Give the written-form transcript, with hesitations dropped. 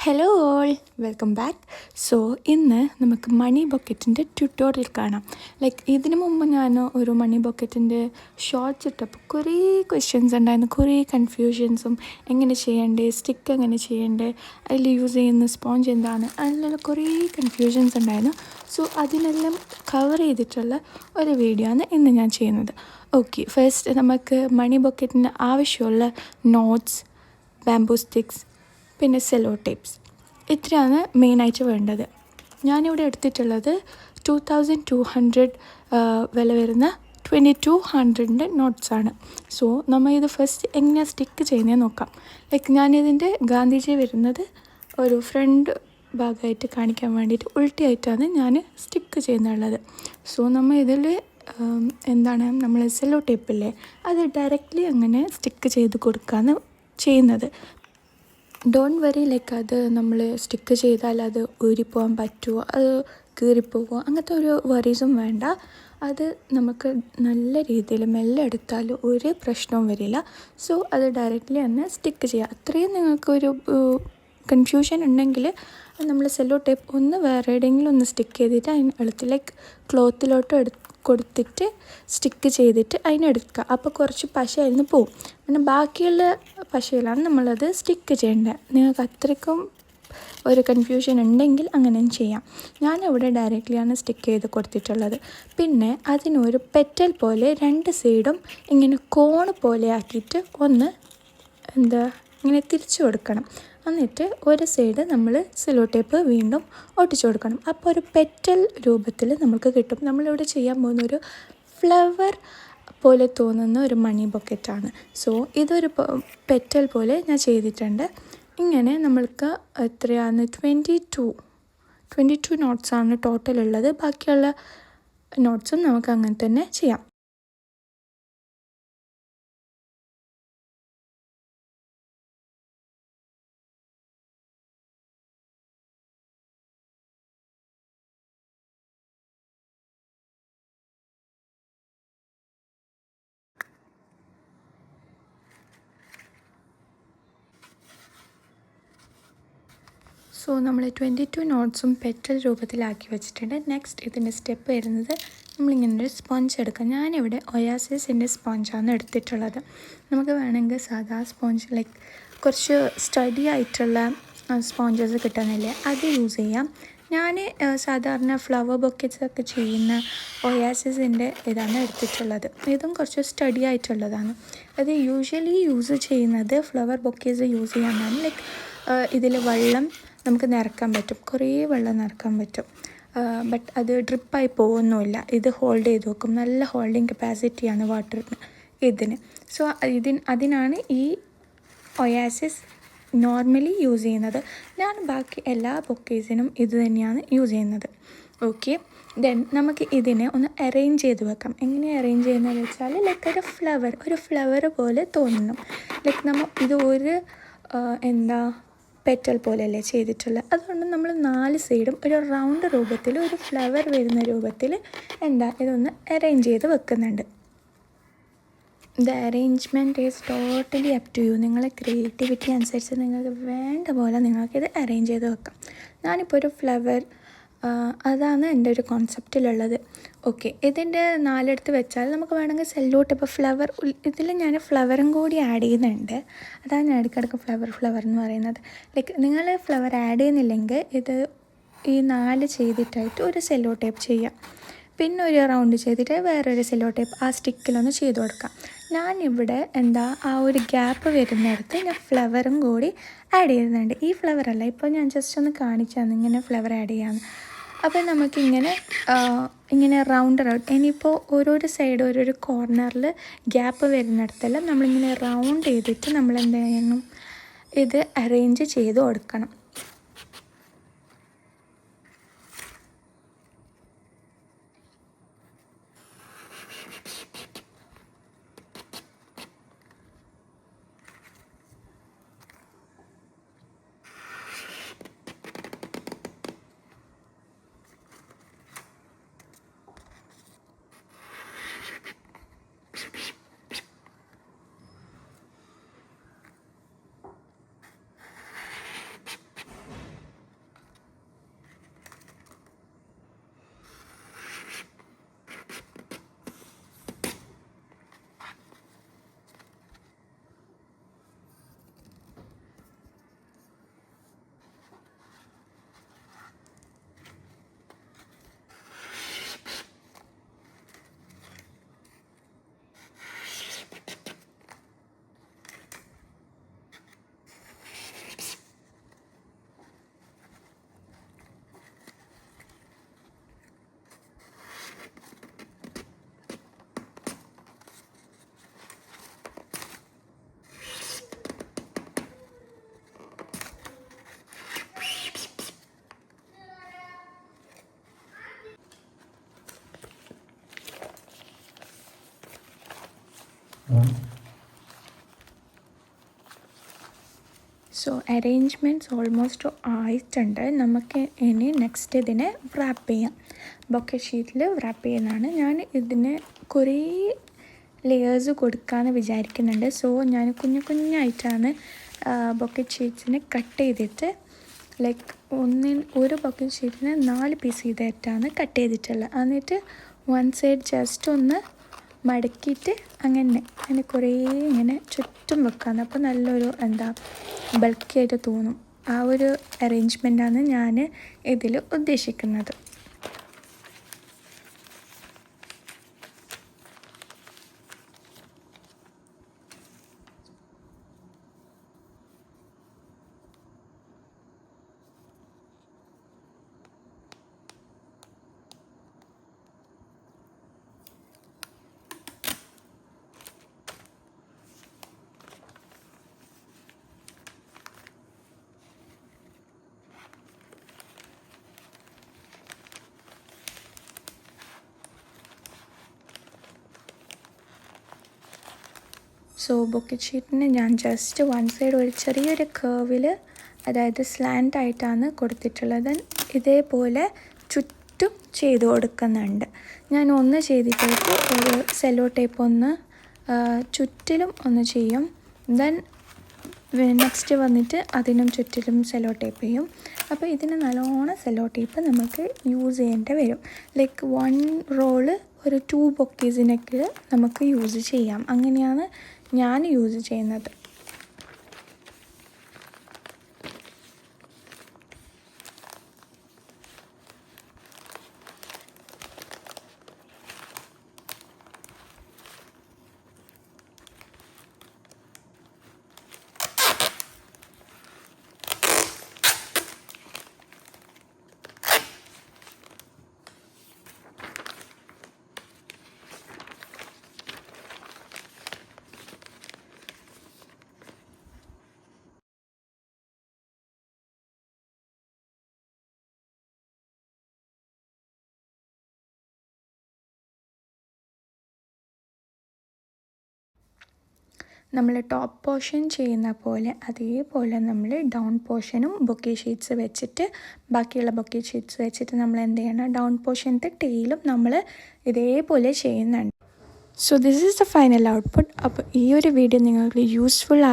Hello all, welcome back. So ഇന്ന് നമുക്ക് മണി ബക്കറ്റിൻ്റെ tutorial കാണാം. ഇതിനു മുമ്പ് ഞാൻ ഒരു മണി ബക്കറ്റിൻ്റെ ഷോർട്ട്സ് ഇട്ടപ്പോൾ കുറേ ക്വസ്റ്റ്യൻസ് ഉണ്ടായിരുന്നു, കുറേ കൺഫ്യൂഷൻസും, എങ്ങനെ ചെയ്യേണ്ടേ, സ്റ്റിക്ക് എങ്ങനെ ചെയ്യേണ്ടേ, അതിൽ യൂസ് ചെയ്യുന്ന സ്പോഞ്ച് എന്താണ്, അതിലുള്ള കുറേ കൺഫ്യൂഷൻസ് ഉണ്ടായിരുന്നു. സോ അതിനെല്ലാം കവർ ചെയ്തിട്ടുള്ള ഒരു വീഡിയോ ആണ് ഇന്ന് ഞാൻ ചെയ്യുന്നത്. ഓക്കെ, ഫസ്റ്റ് നമുക്ക് മണി ബക്കറ്റിന് ആവശ്യമുള്ള നോട്ട്സ്, ബാംബൂ സ്റ്റിക്സ്, പിന്നെ സെല്ലോ ടേപ്സ്, ഇത്രയാണ് മെയിനായിട്ട് വേണ്ടത്. ഞാനിവിടെ എടുത്തിട്ടുള്ളത് 2200 വില വരുന്ന 2200 നോട്ട്സാണ്. സോ നമ്മൾ ഇത് ഫസ്റ്റ് എങ്ങനെയാണ് സ്റ്റിക്ക് ചെയ്യുന്നത് നോക്കാം. ഞാനിതിൻ്റെ ഗാന്ധിജി വരുന്നത് ഒരു ഫ്രണ്ട് ഭാഗമായിട്ട് കാണിക്കാൻ വേണ്ടിയിട്ട് ഉൾട്ടിയായിട്ടാണ് ഞാൻ സ്റ്റിക്ക് ചെയ്യുന്നുള്ളത്. സോ നമ്മൾ ഇതിൽ നമ്മൾ സെല്ലോ ടേപ്പില്ലേ, അത് ഡയറക്റ്റ്ലി അങ്ങനെ സ്റ്റിക്ക് ചെയ്ത് കൊടുക്കുകയാണ് ചെയ്യുന്നത്. ഡോണ്ട് വറി, അത് നമ്മൾ സ്റ്റിക്ക് ചെയ്താൽ അത് ഊരിപ്പോകാൻ പറ്റുമോ, അത് കീറിപ്പോകുമോ, അങ്ങനത്തെ ഒരു വറീസും വേണ്ട. അത് നമുക്ക് നല്ല രീതിയിൽ മെല്ലെ എടുത്താൽ ഒരു പ്രശ്നവും വരില്ല. സോ അത് ഡയറക്റ്റ്ലി തന്നെ സ്റ്റിക്ക് ചെയ്യുക. അത്രയും നിങ്ങൾക്കൊരു കൺഫ്യൂഷൻ ഉണ്ടെങ്കിൽ നമ്മൾ സെല്ലോ ടേപ്പ് ഒന്ന് വേറെ എവിടെയെങ്കിലും ഒന്ന് സ്റ്റിക്ക് ചെയ്തിട്ട് അതിന് എളുത്ത് ക്ലോത്തിലോട്ട് കൊടുത്തിട്ട് സ്റ്റിക്ക് ചെയ്തിട്ട് അതിനെടുക്കുക. അപ്പോൾ കുറച്ച് പശ അതിൽ നിന്ന് പോവും. പിന്നെ ബാക്കിയുള്ള പശയിലാണ് നമ്മളത് സ്റ്റിക്ക് ചെയ്യേണ്ടത്. നിങ്ങൾക്ക് അത്രയ്ക്കും ഒരു കൺഫ്യൂഷൻ ഉണ്ടെങ്കിൽ അങ്ങനെയും ചെയ്യാം. ഞാനിവിടെ ഡയറക്റ്റ്ലിയാണ് സ്റ്റിക്ക് ചെയ്ത് കൊടുത്തിട്ടുള്ളത്. പിന്നെ അതിനൊരു പെറ്റൽ പോലെ രണ്ട് സൈഡും ഇങ്ങനെ കോണ് പോലെ ആക്കിയിട്ട് ഒന്ന് ഇങ്ങനെ തിരിച്ചു കൊടുക്കണം. എന്നിട്ട് ഒരു സൈഡ് നമ്മൾ സെല്ലോ ടേപ്പ് വീണ്ടും ഒട്ടിച്ചു കൊടുക്കണം. അപ്പോൾ ഒരു പെറ്റൽ രൂപത്തിൽ നമുക്ക് കിട്ടും. നമ്മളിവിടെ ചെയ്യാൻ പോകുന്ന ഒരു ഫ്ലവർ പോലെ തോന്നുന്ന ഒരു മണി ബക്കറ്റാണ്. സോ ഇതൊരു പെറ്റൽ പോലെ ഞാൻ ചെയ്തിട്ടുണ്ട്. ഇങ്ങനെ നമ്മൾക്ക് എത്രയാണ് 22 നോട്ട്സാണ് ടോട്ടൽ ഉള്ളത്. ബാക്കിയുള്ള നോട്ട്സും നമുക്ക് അങ്ങനെ തന്നെ ചെയ്യാം. സോ നമ്മൾ 22 നോട്ട്സും പെറ്റൽ രൂപത്തിലാക്കി വെച്ചിട്ടുണ്ട്. നെക്സ്റ്റ് ഇതിൻ്റെ സ്റ്റെപ്പ് വരുന്നത് നമ്മളിങ്ങനൊരു സ്പോഞ്ച് എടുക്കുക. ഞാനിവിടെ ഒയാസിസിൻ്റെ സ്പോഞ്ചാണ് എടുത്തിട്ടുള്ളത്. നമുക്ക് വേണമെങ്കിൽ സാധാ സ്പോഞ്ച് കുറച്ച് സ്റ്റഡി ആയിട്ടുള്ള സ്പോഞ്ചസ് കിട്ടുന്നില്ലേ, അത് യൂസ് ചെയ്യാം. ഞാൻ സാധാരണ ഫ്ലവർ ബൊക്കറ്റ്സൊക്കെ ചെയ്യുന്ന ഒയാസിസിൻ്റെ ഇതാണ് എടുത്തിട്ടുള്ളത്. ഇതും കുറച്ച് സ്റ്റഡി ആയിട്ടുള്ളതാണ്. അത് യൂഷ്വലി യൂസ് ചെയ്യുന്നത് ഫ്ലവർ ബൊക്കേസ് യൂസ് ചെയ്യാനാണ്. ഇതിൽ വെള്ളം നമുക്ക് നിറക്കാൻ പറ്റും, കുറേ വെള്ളം നിറക്കാൻ പറ്റും. ബട്ട് അത് ഡ്രിപ്പായി പോകുന്നില്ല. ഇത് ഹോൾഡ് ചെയ്ത് വെക്കും. നല്ല ഹോൾഡിങ് കപ്പാസിറ്റിയാണ് വാട്ടറിന് ഇതിന്. സോ അതിനാണ് ഈ ഒയാസിസ് നോർമലി യൂസ് ചെയ്യുന്നത്. ഞാൻ ബാക്കി എല്ലാ ബൊക്കേസിനും ഇത് തന്നെയാണ് യൂസ് ചെയ്യുന്നത്. ഓക്കെ, ദെൻ നമുക്ക് ഇതിനെ ഒന്ന് അറേഞ്ച് ചെയ്ത് വെക്കാം. എങ്ങനെ അറേഞ്ച് ചെയ്യുന്നതെന്ന് വെച്ചാൽ ഒരു ഫ്ലവർ പോലെ തോന്നണം. നമ്മൾ ഇത് ഒരു പെറ്റൽ പോലെയല്ലേ ചെയ്തിട്ടുള്ളത്. അതുകൊണ്ട് നമ്മൾ 4 സൈഡും ഒരു റൗണ്ട് രൂപത്തിൽ, ഒരു ഫ്ലവർ വരുന്ന രൂപത്തിൽ ഇതൊന്ന് അറേഞ്ച് ചെയ്ത് വെക്കുന്നുണ്ട്. The arrangement is totally up to you. നിങ്ങളെ ക്രിയേറ്റിവിറ്റി അനുസരിച്ച് നിങ്ങൾക്ക് വേണ്ട പോലെ നിങ്ങൾക്കിത് അറേഞ്ച് ചെയ്ത് വെക്കാം. ഞാനിപ്പോൾ ഒരു ഫ്ലവർ, അതാണ് എൻ്റെ ഒരു കോൺസെപ്റ്റിലുള്ളത്. ഓക്കെ, ഇതിൻ്റെ 4 എടുത്ത് വെച്ചാൽ നമുക്ക് വേണമെങ്കിൽ സെല്ലോ ടേപ്പ് ഫ്ലവർ, ഇതിൽ ഞാൻ ഫ്ലവറും കൂടി ആഡ് ചെയ്യുന്നുണ്ട്. അതാണ് ഞാൻ ഇടയ്ക്കിടയ്ക്ക് ഫ്ലവർ എന്ന് പറയുന്നത്. നിങ്ങൾ ഫ്ലവർ ആഡ് ചെയ്യുന്നില്ലെങ്കിൽ ഇത് ഈ 4 ചെയ്തിട്ടായിട്ട് ഒരു സെല്ലോ ടേപ്പ് ചെയ്യാം. പിന്നെ ഒരു റൗണ്ട് ചെയ്തിട്ട് വേറൊരു സെല്ലോ ടേപ്പ് ആ സ്റ്റിക്കിലൊന്ന് ചെയ്ത് കൊടുക്കാം. ഞാനിവിടെ ആ ഒരു ഗ്യാപ്പ് വരുന്നിടത്ത് ഞാൻ ഫ്ലവറും കൂടി ആഡ് ചെയ്യുന്നുണ്ട്. ഈ ഫ്ലവറല്ല, ഇപ്പോൾ ഞാൻ ജസ്റ്റ് ഒന്ന് കാണിച്ചാണ് ഇങ്ങനെ ഫ്ലവർ ആഡ് ചെയ്യാമെന്ന്. അപ്പോൾ നമുക്കിങ്ങനെ റൗണ്ട് ഇനിയിപ്പോൾ ഓരോരോ സൈഡ് ഓരോരോ കോർണറിൽ ഗ്യാപ്പ് വരുന്നിടത്തെല്ലാം നമ്മളിങ്ങനെ റൗണ്ട് ചെയ്തിട്ട് നമ്മൾ ചെയ്യണം, ഇത് അറേഞ്ച് ചെയ്ത് കൊടുക്കണം. സോ അറേഞ്ച്മെൻറ്റ്സ് ഓൾമോസ്റ്റ് ആയിട്ടുണ്ട്. നമുക്ക് ഇനി നെക്സ്റ്റ് ഇതിനെ റാപ്പ് ചെയ്യാം. ബൊക്കെ ഷീറ്റിൽ റാപ്പ് ചെയ്യുന്നതാണ്. ഞാൻ ഇതിന് കുറേ ലെയേഴ്സ് കൊടുക്കാമെന്ന് വിചാരിക്കുന്നുണ്ട്. സോ ഞാൻ കുഞ്ഞായിട്ടാണ് ബൊക്കറ്റ് ഷീറ്റ്സിനെ കട്ട് ചെയ്തിട്ട് ഒരു ബൊക്കറ്റ് ഷീറ്റിന് 4 പീസ് ചെയ്തിട്ടാണ് കട്ട് ചെയ്തിട്ടുള്ളത്. എന്നിട്ട് വൺ സൈഡ് ജസ്റ്റ് ഒന്ന് മടക്കിയിട്ട് അങ്ങനെ കുറേ ഇങ്ങനെ ചുറ്റും വെക്കാമെന്ന്. അപ്പോൾ നല്ലൊരു ബൾക്കിയായിട്ട് തോന്നും. ആ ഒരു അറേഞ്ച്മെൻറ്റാണ് ഞാൻ ഇതിൽ ഉദ്ദേശിക്കുന്നത്. സോ ബൊക്കറ്റ് ഷീറ്റിന് ഞാൻ ജസ്റ്റ് വൺ സൈഡ് ഒരു ചെറിയൊരു കേർവിൽ, അതായത് സ്ലാൻഡ് ആയിട്ടാണ് കൊടുത്തിട്ടുള്ളത്. ഇതേപോലെ ചുറ്റും ചെയ്ത് കൊടുക്കുന്നുണ്ട്. ഞാൻ ഒന്ന് ചെയ്തിട്ടേക്ക് ഒരു സെല്ലോ ടേപ്പ് ഒന്ന് ചുറ്റിലും ഒന്ന് ചെയ്യും. ദെൻ നെക്സ്റ്റ് വന്നിട്ട് അതിനും ചുറ്റിലും സെല്ലോ ടേപ്പ് ചെയ്യും. അപ്പോൾ ഇതിന് നല്ലോണം സെല്ലോ ടേപ്പ് നമുക്ക് യൂസ് ചെയ്യേണ്ടി വരും. ലൈക്ക് 1 റോള് ഒരു 2 ബൊക്കേസിനൊക്കെ നമുക്ക് യൂസ് ചെയ്യാം. അങ്ങനെയാണ് ഞാൻ യൂസ് ചെയ്യുന്നത്. നമ്മൾ ടോപ്പ് പോർഷൻ ചെയ്യുന്ന പോലെ അതേപോലെ നമ്മൾ ഡൗൺ പോർഷനും ബൊക്കെ ഷീറ്റ്സ് വെച്ചിട്ട്, ബാക്കിയുള്ള ബൊക്കെ ഷീറ്റ്സ് വെച്ചിട്ട് നമ്മൾ എന്ത് ചെയ്യണം, ഡൗൺ പോർഷനത്തെ ടെയിലും നമ്മൾ ഇതേപോലെ ചെയ്യുന്നുണ്ട്. So this is the final output. അപ്പോൾ ഈ ഒരു വീഡിയോ നിങ്ങൾക്ക് യൂസ്ഫുൾ